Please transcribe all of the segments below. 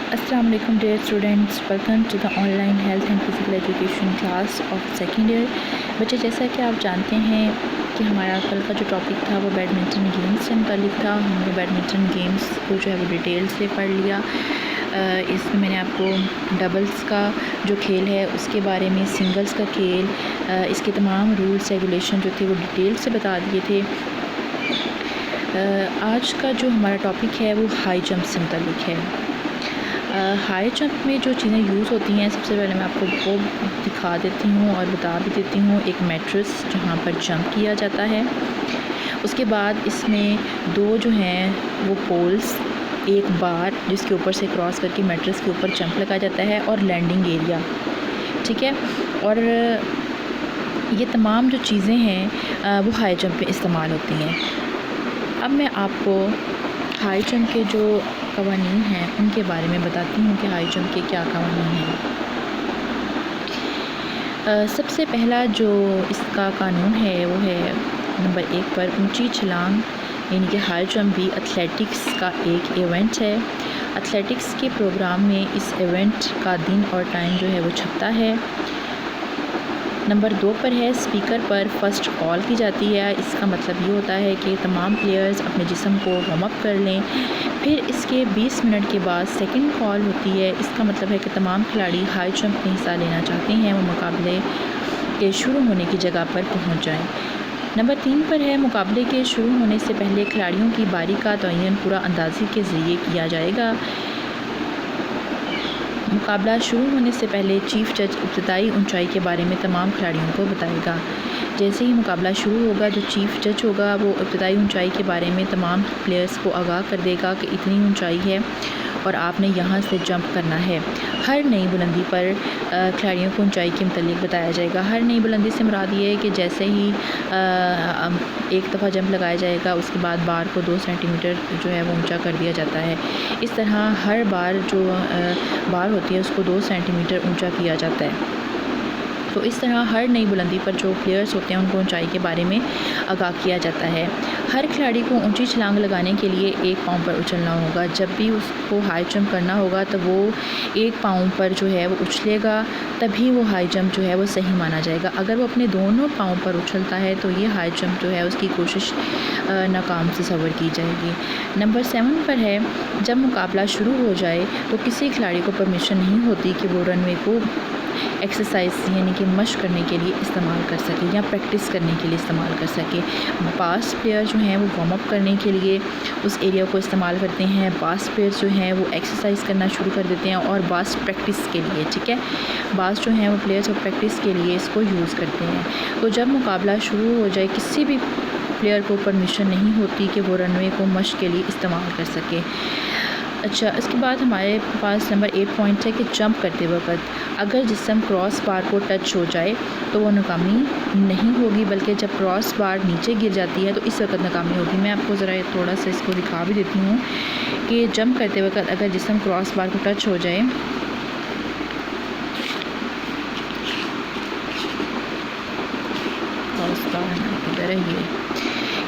Assalamu alaikum dear students, welcome to the online health and physical education class of second year। बच्चे, जैसा कि आप जानते हैं कि हमारा कल का जो टॉपिक था वो बैडमिंटन गेम्स से मुताल्लिक था। हमने बैडमिंटन गेम्स को जो है वो डिटेल से पढ़ लिया। इसमें मैंने आपको डबल्स का जो खेल है उसके बारे में, सिंगल्स का खेल, इसके तमाम रूल्स रेगुलेशन जो थे वो डिटेल से बता दिए थे। आज का जो हमारा टॉपिक है वो हाई जंप से मुताल्लिक है। हाई जंप में जो चीज़ें यूज़ होती हैं, सबसे पहले मैं आपको वो दिखा देती हूँ और बता भी देती हूँ। एक मैट्रेस जहाँ पर जंप किया जाता है, उसके बाद इसमें दो जो हैं वो पोल्स, एक बार जिसके ऊपर से क्रॉस करके मैट्रेस के ऊपर जंप लगाया जाता है, और लैंडिंग एरिया, ठीक है। और ये तमाम जो चीज़ें हैं वो हाई जंप में इस्तेमाल होती हैं। अब मैं आपको हाई जंप के जो कवानीन हैं उनके बारे में बताती हूँ कि हाई जंप के क्या कवानीन हैं। सबसे पहला जो इसका कानून है वो है नंबर 1 पर ऊंची छलांग, यानी कि हाई जंप भी एथलेटिक्स का एक इवेंट है। एथलेटिक्स के प्रोग्राम में इस इवेंट का दिन और टाइम जो है वो छपता है। नंबर 2 पर है स्पीकर पर फ़र्स्ट कॉल की जाती है। इसका मतलब ये होता है कि तमाम प्लेयर्स अपने जिस्म को वार्म अप कर लें, फिर इसके 20 मिनट के बाद सेकंड कॉल होती है। इसका मतलब है कि तमाम खिलाड़ी हाई जंप में हिस्सा लेना चाहते हैं वो मुकाबले के शुरू होने की जगह पर पहुंच जाएं। नंबर 3 पर है मुकाबले के शुरू होने से पहले खिलाड़ियों की बारी का तयन पूरा अंदाज़े के ज़रिए किया जाएगा। मुकाबला शुरू होने से पहले चीफ जज इब्तदाई ऊंचाई के बारे में तमाम खिलाड़ियों को बताएगा। जैसे ही मुकाबला शुरू होगा, जो चीफ जज होगा वो इब्तदाई ऊंचाई के बारे में तमाम प्लेयर्स को आगाह कर देगा कि इतनी ऊंचाई है और आपने यहाँ से जंप करना है। हर नई बुलंदी पर खिलाड़ियों को ऊंचाई के मुतालिक बताया जाएगा। हर नई बुलंदी से मुराद ये है कि जैसे ही एक दफ़ा जंप लगाया जाएगा, उसके बाद बार को 2 सेंटीमीटर जो है वो ऊंचा कर दिया जाता है। इस तरह हर बार जो बार होती है उसको 2 सेंटीमीटर ऊंचा किया जाता है। तो इस तरह हर नई बुलंदी पर जो प्लेयर्स होते हैं उनको ऊंचाई के बारे में आगाह किया जाता है। हर खिलाड़ी को ऊंची छलांग लगाने के लिए 1 पाँव पर उछलना होगा। जब भी उसको हाई जंप करना होगा तो वो 1 पाँव पर जो है वो उछलेगा, तभी वो हाई जंप जो है वो सही माना जाएगा। अगर वो अपने दोनों पाँव पर उछलता है तो ये हाई जंप जो है उसकी कोशिश नाकाम से सवर की जाएगी। नंबर 7 पर है जब मुकाबला शुरू हो जाए तो किसी खिलाड़ी को परमिशन नहीं होती कि वो रनवे को एक्सरसाइज यानी कि मशक करने के लिए इस्तेमाल कर सके या प्रैक्टिस करने के लिए इस्तेमाल कर सके। बास प्लेयर जो हैं वो वार्म अप करने के लिए उस एरिया को इस्तेमाल करते हैं। बास प्लेयर जो हैं वो एक्सरसाइज करना शुरू कर देते हैं, और बास प्रैक्टिस के लिए, ठीक है, बास जो हैं वो प्लेयर्स और प्रैक्टिस के लिए इसको यूज़ करते हैं। तो जब मुकाबला शुरू हो जाए, किसी भी प्लेयर को परमिशन नहीं होती कि वो रनवे को मशक के लिए इस्तेमाल कर सके। अच्छा, इसके बाद हमारे पास नंबर 8 पॉइंट है कि जंप करते वक्त अगर जिस्म क्रॉस बार को टच हो जाए तो वो नाकामी नहीं होगी, बल्कि जब क्रॉस बार नीचे गिर जाती है तो इस वक्त नाकामी होगी। मैं आपको ज़रा थोड़ा सा इसको दिखा भी देती हूँ कि जंप करते वक्त अगर जिस्म क्रॉस बार को टच हो जाए, क्रॉस बार इधर है,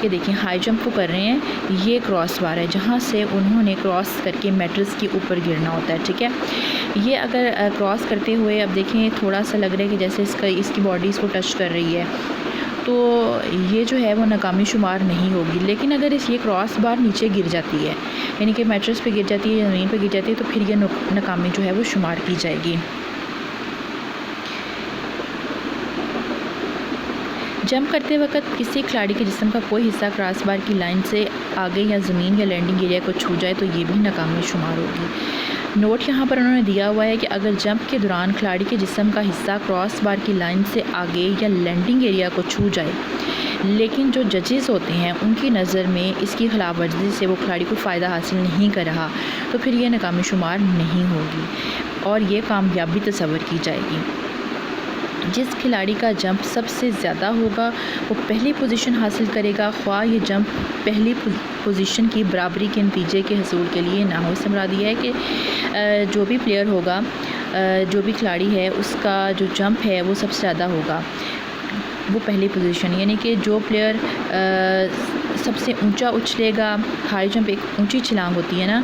ये देखिए हाई जंप को कर रहे हैं, ये क्रॉस बार है जहाँ से उन्होंने क्रॉस करके मैट्रेस के ऊपर गिरना होता है, ठीक है। ये अगर क्रॉस करते हुए अब देखें थोड़ा सा लग रहा है कि जैसे इसकी बॉडी इसको टच कर रही है, तो ये जो है वो नाकामी शुमार नहीं होगी। लेकिन अगर ये क्रॉस बार नीचे गिर जाती है, यानी कि मैट्रेस पे गिर जाती है या ज़मीन पे गिर जाती है, तो फिर ये नाकामी जो है वो शुमार की जाएगी। जंप करते वक्त किसी खिलाड़ी के जिस्म का कोई हिस्सा क्रॉस बार की लाइन से आगे या ज़मीन या लैंडिंग एरिया को छू जाए तो ये भी नाकामी शुमार होगी। नोट यहाँ पर उन्होंने दिया हुआ है कि अगर जंप के दौरान खिलाड़ी के जिस्म का हिस्सा क्रॉस बार की लाइन से आगे या लैंडिंग एरिया को छू जाए, लेकिन जो जजेस होते हैं उनकी नज़र में इसकी खिलाफ वर्जी से वो खिलाड़ी को फ़ायदा हासिल नहीं कर रहा, तो फिर ये नाकामी शुमार नहीं होगी और ये कामयाबी तस्वर की जाएगी। जिस खिलाड़ी का जंप सबसे ज़्यादा होगा वो पहली पोजीशन हासिल करेगा, ख्वाह ये जंप पहली पोजीशन की बराबरी के नतीजे के हसूल के लिए ना हो। इससे मुराद ये है कि जो भी प्लेयर होगा, जो भी खिलाड़ी है, उसका जो जंप है वो सबसे ज़्यादा होगा, वो पहली पोजीशन, यानी कि जो प्लेयर सबसे ऊंचा उछलेगा, हाई जंप एक ऊंची छलांग होती है ना,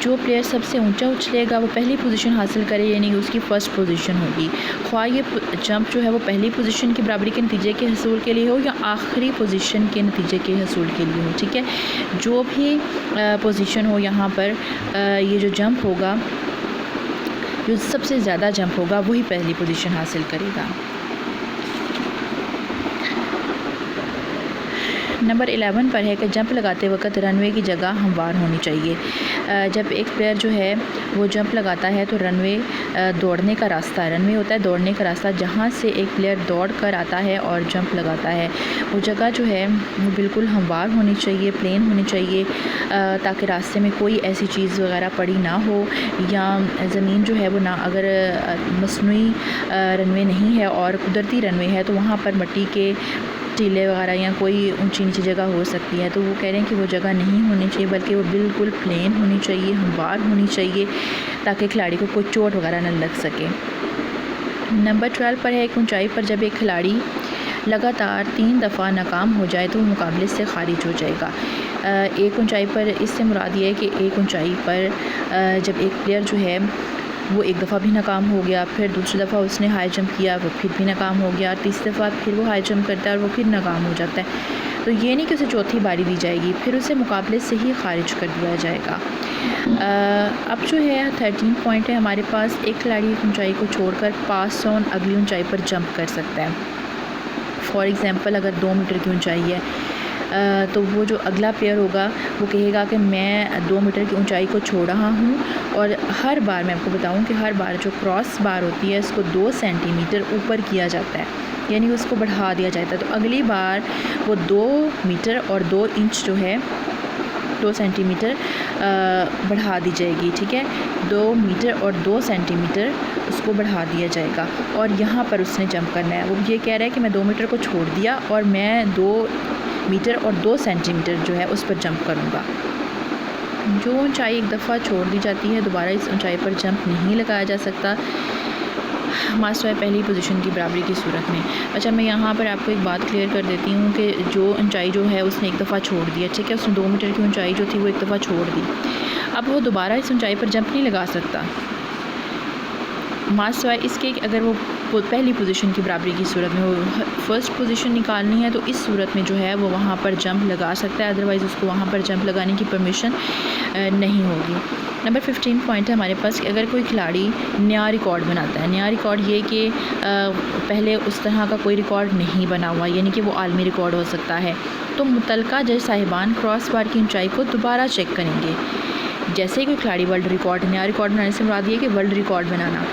जो प्लेयर सबसे ऊंचा उछलेगा वो पहली पोजीशन हासिल करे, यानी कि उसकी फ़र्स्ट पोजीशन होगी। ख्वाह ये जंप जो है वो पहली पोजीशन की बराबरी के नतीजे के हसूल के लिए हो या आखिरी पोजीशन के नतीजे के हसूल के लिए हो, ठीक है। जो भी पोजीशन हो यहाँ पर ये जो जंप होगा, जो सबसे ज़्यादा जंप होगा वही पहली पोजीशन हासिल करेगा। नंबर 11 पर है कि जंप लगाते वक्त रनवे की जगह हमवार होनी चाहिए। जब एक प्लेयर जो है वो जंप लगाता है तो रनवे दौड़ने का रास्ता है, रनवे होता है दौड़ने का रास्ता, जहाँ से एक प्लेयर दौड़ कर आता है और जंप लगाता है, वो जगह जो है वो बिल्कुल हमवार होनी चाहिए, प्लेन होनी चाहिए, ताकि रास्ते में कोई ऐसी चीज़ वगैरह पड़ी ना हो या ज़मीन जो है वो ना, अगर मसनूई रनवे नहीं है और कुदरती रनवे है तो वहाँ पर मिट्टी के टीले वगैरह या कोई ऊंची नीची जगह हो सकती है। तो वो कह रहे हैं कि वो जगह नहीं होनी चाहिए, बल्कि वो बिल्कुल प्लेन होनी चाहिए, हमवार होनी चाहिए, ताकि खिलाड़ी को कोई चोट वगैरह न लग सके। नंबर 12 पर है एक ऊंचाई पर जब एक खिलाड़ी लगातार 3 दफ़ा नाकाम हो जाए तो वो मुकाबले से खारिज हो जाएगा। एक ऊंचाई पर, इससे मुराद ये है कि एक ऊंचाई पर जब एक प्लेयर जो है वो एक दफ़ा भी नाकाम हो गया, फिर दूसरी दफ़ा उसने हाई जंप किया, वो फिर भी नाकाम हो गया, तीसरी दफ़ा फिर वो हाई जंप करता है और वो फिर नाकाम हो जाता है, तो ये नहीं कि उसे चौथी बारी दी जाएगी, फिर उसे मुकाबले से ही खारिज कर दिया जाएगा। अब जो है 13 पॉइंट है हमारे पास, एक खिलाड़ी एक ऊंचाई को छोड़कर पास ऑन अगली ऊंचाई पर जंप कर सकता है। फॉर एग्ज़ाम्पल अगर 2 मीटर की ऊंचाई है तो वो जो अगला प्लेयर होगा वो कहेगा कि मैं 2 मीटर की ऊंचाई को छोड़ रहा हूँ, और हर बार मैं आपको बताऊँ कि हर बार जो क्रॉस बार होती है इसको 2 सेंटीमीटर ऊपर किया जाता है, यानी उसको बढ़ा दिया जाता है। तो अगली बार वो 2 मीटर और 2 इंच जो है 2 सेंटीमीटर बढ़ा दी जाएगी, ठीक है। 2 मीटर और 2 सेंटीमीटर उसको बढ़ा दिया जाएगा, और यहाँ पर उसने जंप करना है। वो ये कह रहा है कि मैं 2 मीटर को छोड़ दिया और मैं 2 मीटर और 2 सेंटीमीटर जो है उस पर जंप करूँगा। जो ऊंचाई एक दफ़ा छोड़ दी जाती है दोबारा इस ऊंचाई पर जंप नहीं लगाया जा सकता, मास्टर पहली पोजीशन की बराबरी की सूरत में। अच्छा, मैं यहाँ पर आपको एक बात क्लियर कर देती हूँ कि जो ऊंचाई जो है उसने एक दफ़ा छोड़ दिया, ठीक है, उसने 2 मीटर की ऊंचाई जो थी वो एक दफ़ा छोड़ दी, अब वो दोबारा इस ऊंचाई पर जंप नहीं लगा सकता, मास्टर इसके अगर वो पहली पोजीशन की बराबरी की सूरत में वो फर्स्ट पोजीशन निकालनी है तो इस सूरत में जो है वो वहाँ पर जंप लगा सकता है, अदरवाइज़ उसको वहाँ पर जंप लगाने की परमिशन नहीं होगी। नंबर 15 पॉइंट है हमारे पास कि अगर कोई खिलाड़ी नया रिकॉर्ड बनाता है, नया रिकॉर्ड ये कि पहले उस तरह का कोई रिकॉर्ड नहीं बना हुआ, यानी कि वो आलमी रिकॉर्ड हो सकता है, तो मुतलका जज साहिबान क्रॉस बार की ऊंचाई को दोबारा चेक करेंगे। जैसे ही कोई खिलाड़ी वर्ल्ड रिकॉर्ड, नया रिकॉर्ड बनाने से मुराद ये कि वर्ल्ड रिकॉर्ड बनाना,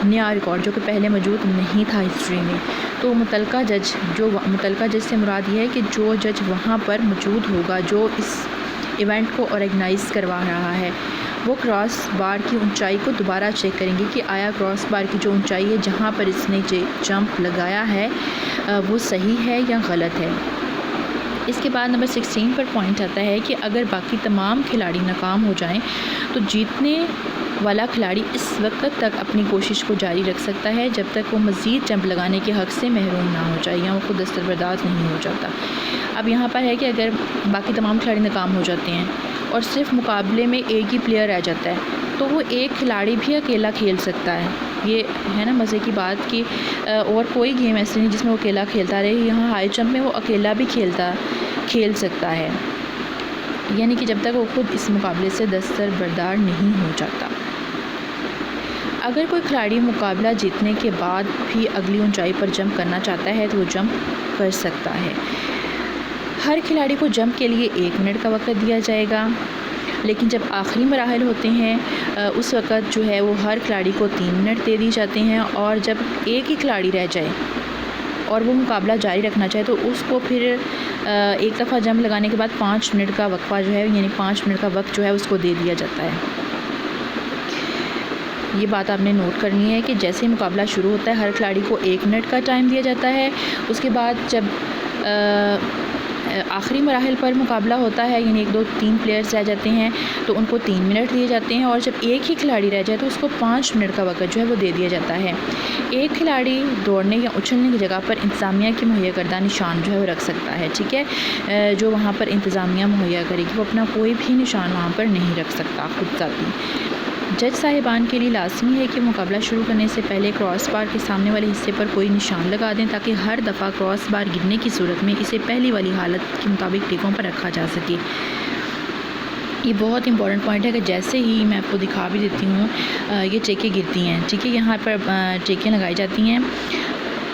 नया रिकॉर्ड जो कि पहले मौजूद नहीं था हिस्ट्री में, तो मुतलका जज से मुराद ये है कि जो जज वहाँ पर मौजूद होगा, जो इस इवेंट को ऑर्गेनाइज़ करवा रहा है, वो क्रॉस बार की ऊंचाई को दोबारा चेक करेंगे कि आया क्रॉस बार की जो ऊंचाई है जहाँ पर इसने जंप लगाया है वो सही है या गलत है। इसके बाद नंबर 16 पर पॉइंट आता है कि अगर बाकी तमाम खिलाड़ी नाकाम हो जाएं तो जीतने वाला खिलाड़ी इस वक्त तक अपनी कोशिश को जारी रख सकता है जब तक वो मज़ीद जंप लगाने के हक़ से महरूम ना हो जाए या वो खुद दस्तबरदार नहीं हो जाता। अब यहाँ पर है कि अगर बाकी तमाम खिलाड़ी नाकाम हो जाते हैं और सिर्फ मुकाबले में एक ही प्लेयर रह जाता है तो वो एक खिलाड़ी भी अकेला खेल सकता है। ये है ना मज़े की बात कि और कोई गेम ऐसे नहीं जिसमें वो अकेला खेलता रहे, यहाँ हाई जंप में वो अकेला भी खेल सकता है, यानी कि जब तक वो खुद इस मुकाबले से दस्तबरदार नहीं हो जाता। अगर कोई खिलाड़ी मुकाबला जीतने के बाद भी अगली ऊंचाई पर जंप करना चाहता है तो वो जंप कर सकता है। हर खिलाड़ी को जंप के लिए 1 मिनट का वक्त दिया जाएगा, लेकिन जब आखिरी मराहल होते हैं उस वक़्त जो है वो हर खिलाड़ी को 3 मिनट दे दी जाते हैं, और जब एक ही खिलाड़ी रह जाए और वो मुकाबला जारी रखना चाहे तो उसको फिर एक दफ़ा जंप लगाने के बाद 5 मिनट का वक्फा जो है, यानी 5 मिनट का वक्त जो है उसको दे दिया जाता है। ये बात आपने नोट करनी है कि जैसे ही मुकाबला शुरू होता है हर खिलाड़ी को 1 मिनट का टाइम दिया जाता है। उसके बाद जब आखिरी मराहल पर मुकाबला होता है, यानी 1 2 3 प्लेयर्स रह जाते हैं तो उनको 3 मिनट दिए जाते हैं, और जब एक ही खिलाड़ी रह जाए तो उसको 5 मिनट का वक़्त जो है वो दे दिया जाता है। एक खिलाड़ी दौड़ने या उछलने की जगह पर इंतज़ामिया की मुहैया करदा निशान जो है वो रख सकता है, ठीक है। जो वहाँ पर इंतज़ामिया मुहैया करेगी वो अपना कोई भी निशान वहाँ पर नहीं रख सकता खुद ज़ाती। जज साहिबान के लिए लाजमी है कि मुकाबला शुरू करने से पहले क्रॉस बार के सामने वाले हिस्से पर कोई निशान लगा दें, ताकि हर दफ़ा क्रॉस बार गिरने की सूरत में इसे पहली वाली हालत के मुताबिक टीकों पर रखा जा सके। ये बहुत इंपॉर्टेंट पॉइंट है कि जैसे ही मैं आपको दिखा भी देती हूँ, ये चेकें गिरती हैं, ठीक है, यहाँ पर चेकें लगाई जाती हैं,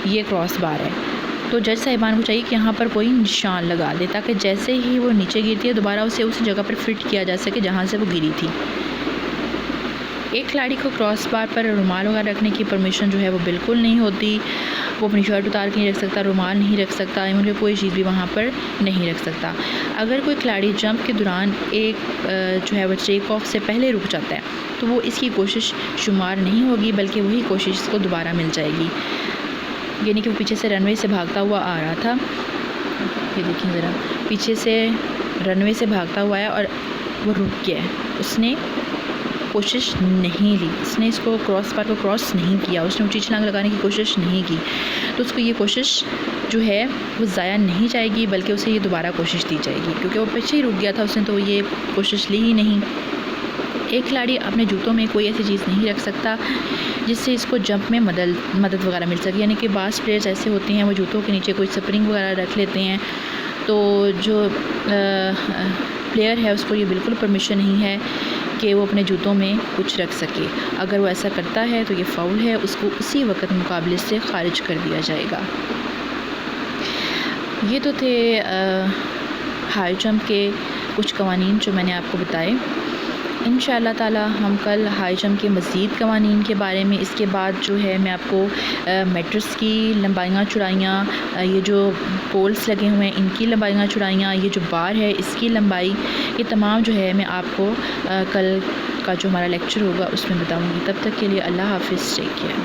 ये क्रॉस बार है, तो जज साहिबान को चाहिए कि यहाँ पर कोई निशान लगा दे, ताकि जैसे ही वो नीचे गिरती है दोबारा उसे उस जगह पर फिट किया जा सके जहाँ से वो गिरी थी। एक खिलाड़ी को क्रॉस बार पर रुमाल वगैरह रखने की परमिशन जो है वो बिल्कुल नहीं होती। वो अपनी शर्ट उतार के नहीं रख सकता, रुमाल नहीं रख सकता, मतलब कोई चीज़ भी वहाँ पर नहीं रख सकता। अगर कोई खिलाड़ी जंप के दौरान जो है वो टेक ऑफ से पहले रुक जाता है तो वो इसकी कोशिश शुमार नहीं होगी, बल्कि वही कोशिश इसको दोबारा मिल जाएगी। यानी कि वो पीछे से रनवे से भागता हुआ आ रहा था, ये देखिए ज़रा, पीछे से रनवे से भागता हुआ है और वो रुक गया है, उसने कोशिश नहीं ली, उसने इसको क्रॉस बार को क्रॉस नहीं किया, उसने ऊँची छलांग लगाने की कोशिश नहीं की, तो उसको ये कोशिश जो है वो ज़ाया नहीं जाएगी, बल्कि उसे ये दोबारा कोशिश दी जाएगी, क्योंकि वो पीछे ही रुक गया था, उसने तो ये कोशिश ली ही नहीं। एक खिलाड़ी अपने जूतों में कोई ऐसी चीज़ नहीं रख सकता जिससे इसको जंप में मदद वगैरह मिल सके, यानी कि बास प्लेयर्स ऐसे होते हैं वो जूतों के नीचे कोई स्प्रिंग वगैरह रख लेते हैं, तो जो प्लेयर है उसको ये बिल्कुल परमिशन नहीं है कि वो अपने जूतों में कुछ रख सके। अगर वो ऐसा करता है तो ये फ़ाउल है, उसको उसी वक्त मुकाबले से ख़ारिज कर दिया जाएगा। ये तो थे हाई जंप के कुछ कवानीन जो मैंने आपको बताए। इंशाअल्लाह ताला हम कल हाई जंप के मज़ीद कवानीन के बारे में, इसके बाद जो है मैं आपको मैट्रेस की लंबाइयाँ चौड़ाइयाँ, ये जो पोल्स लगे हुए हैं इनकी लंबाइयाँ चौड़ाइयाँ, ये जो बार है इसकी लंबाई, ये तमाम जो है मैं आपको कल का जो हमारा लेक्चर होगा उसमें बताऊँगी। तब तक के लिए अल्लाह हाफ़िज़, टेक केयर।